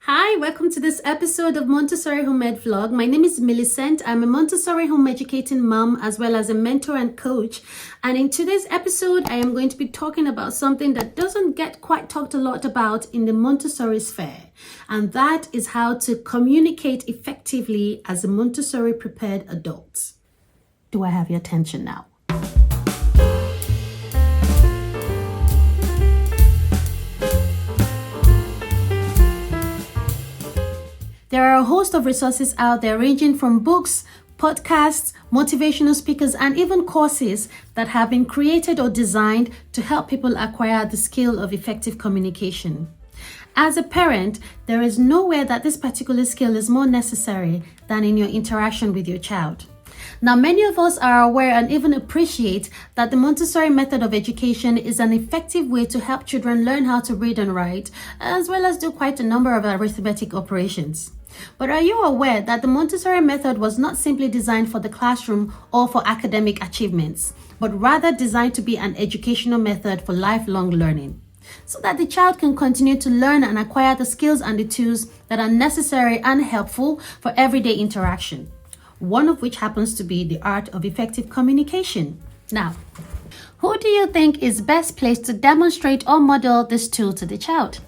Hi, welcome to this episode of Montessori Homemade Vlog. My name is Millicent. I'm a Montessori home educating mom as well as a mentor and coach. And in today's episode, I am going to be talking about something that doesn't get quite talked a lot about in the Montessori sphere. And that is how to communicate effectively as a Montessori prepared adult. Do I have your attention now? There are a host of resources out there ranging from books, podcasts, motivational speakers, and even courses that have been created or designed to help people acquire the skill of effective communication. As a parent, there is nowhere that this particular skill is more necessary than in your interaction with your child. Now, many of us are aware and even appreciate that the Montessori method of education is an effective way to help children learn how to read and write, as well as do quite a number of arithmetic operations. But are you aware that the Montessori method was not simply designed for the classroom or for academic achievements, but rather designed to be an educational method for lifelong learning, so that the child can continue to learn and acquire the skills and the tools that are necessary and helpful for everyday interaction, one of which happens to be the art of effective communication. Now, who do you think is best placed to demonstrate or model this tool to the child?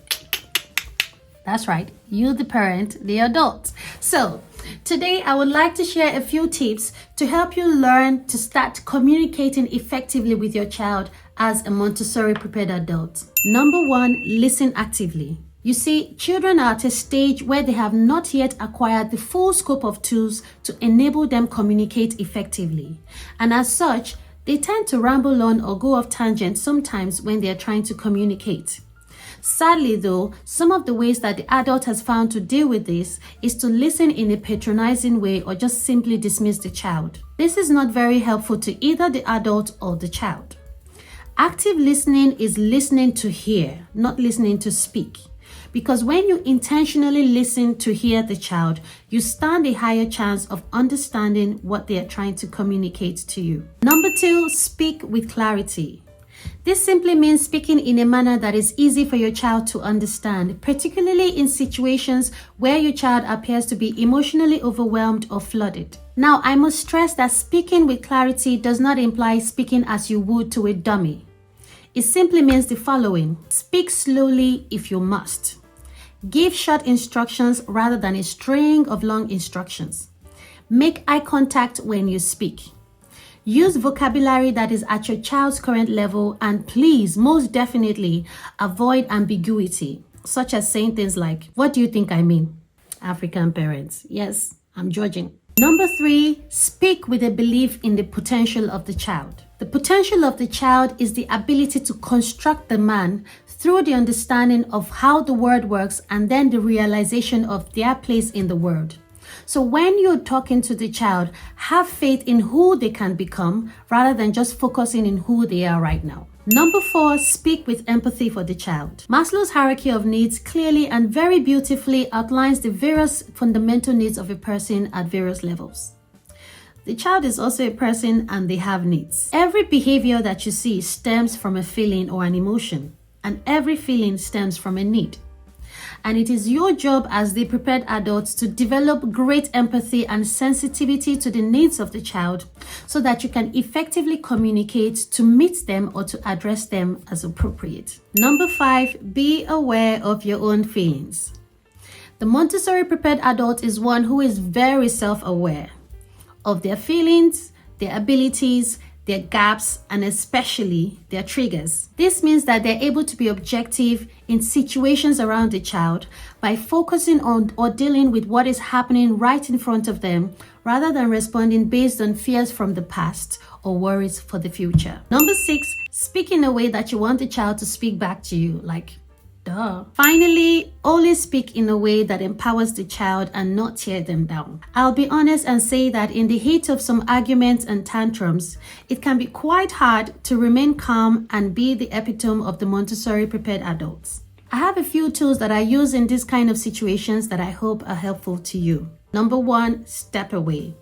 That's right, you the parent, the adult. So today I would like to share a few tips to help you learn to start communicating effectively with your child as a Montessori prepared adult. Number one, listen actively. You see, children are at a stage where they have not yet acquired the full scope of tools to enable them communicate effectively. And as such, they tend to ramble on or go off tangent sometimes when they are trying to communicate. Sadly though, some of the ways that the adult has found to deal with this is to listen in a patronizing way or just simply dismiss the child. This is not very helpful to either the adult or the child. Active listening is listening to hear, not listening to speak. Because when you intentionally listen to hear the child, you stand a higher chance of understanding what they are trying to communicate to you. Number two, speak with clarity. This simply means speaking in a manner that is easy for your child to understand, particularly in situations where your child appears to be emotionally overwhelmed or flooded. Now, I must stress that speaking with clarity does not imply speaking as you would to a dummy. It simply means the following: speak slowly if you must. Give short instructions rather than a string of long instructions. Make eye contact when you speak. Use vocabulary that is at your child's current level, and please, most definitely, avoid ambiguity, such as saying things like, "What do you think I mean?" African parents, yes, I'm judging. Number three, speak with a belief in the potential of the child. The potential of the child is the ability to construct the man through the understanding of how the world works and then the realization of their place in the world. So when you're talking to the child, have faith in who they can become rather than just focusing on who they are right now. Number four, speak with empathy for the child. Maslow's hierarchy of needs clearly and very beautifully outlines the various fundamental needs of a person at various levels. The child is also a person and they have needs. Every behavior that you see stems from a feeling or an emotion, and every feeling stems from a need. And it is your job as the prepared adults to develop great empathy and sensitivity to the needs of the child so that you can effectively communicate to meet them or to address them as appropriate. Number five, be aware of your own feelings. The Montessori prepared adult is one who is very self-aware of their feelings, their abilities, their gaps, and especially their triggers. This means that they're able to be objective in situations around the child by focusing on or dealing with what is happening right in front of them rather than responding based on fears from the past or worries for the future. Number six, speak in a way that you want the child to speak back to you, like, duh. Finally, always speak in a way that empowers the child and not tear them down. I'll be honest and say that in the heat of some arguments and tantrums, it can be quite hard to remain calm and be the epitome of the Montessori prepared adults. I have a few tools that I use in this kind of situations that I hope are helpful to you. Number one, step away.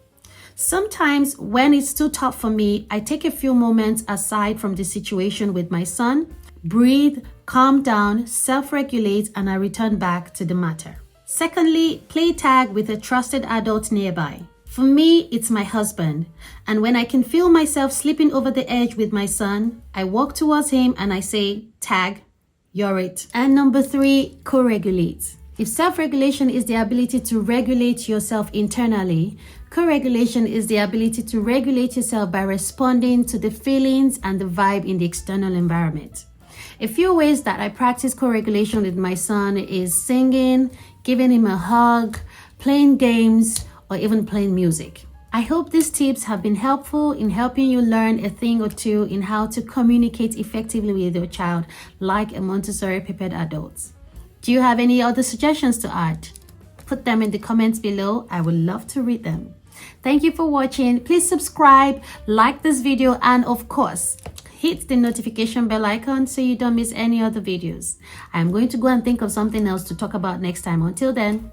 Sometimes when it's too tough for me, I take a few moments aside from the situation with my son, breathe, calm down, self-regulate, and I return back to the matter. Secondly, play tag with a trusted adult nearby. For me, it's my husband. And when I can feel myself slipping over the edge with my son, I walk towards him and I say, tag, you're it. And number 3, co-regulate. If self-regulation is the ability to regulate yourself internally, co-regulation is the ability to regulate yourself by responding to the feelings and the vibe in the external environment. A few ways that I practice co-regulation with my son is singing, giving him a hug, playing games, or even playing music. I hope these tips have been helpful in helping you learn a thing or two in how to communicate effectively with your child like a Montessori prepared adult. Do you have any other suggestions to add? Put them in the comments below. I would love to read them. Thank you for watching. Please subscribe, like this video, and of course, hit the notification bell icon so you don't miss any other videos. I'm going to go and think of something else to talk about next time. Until then,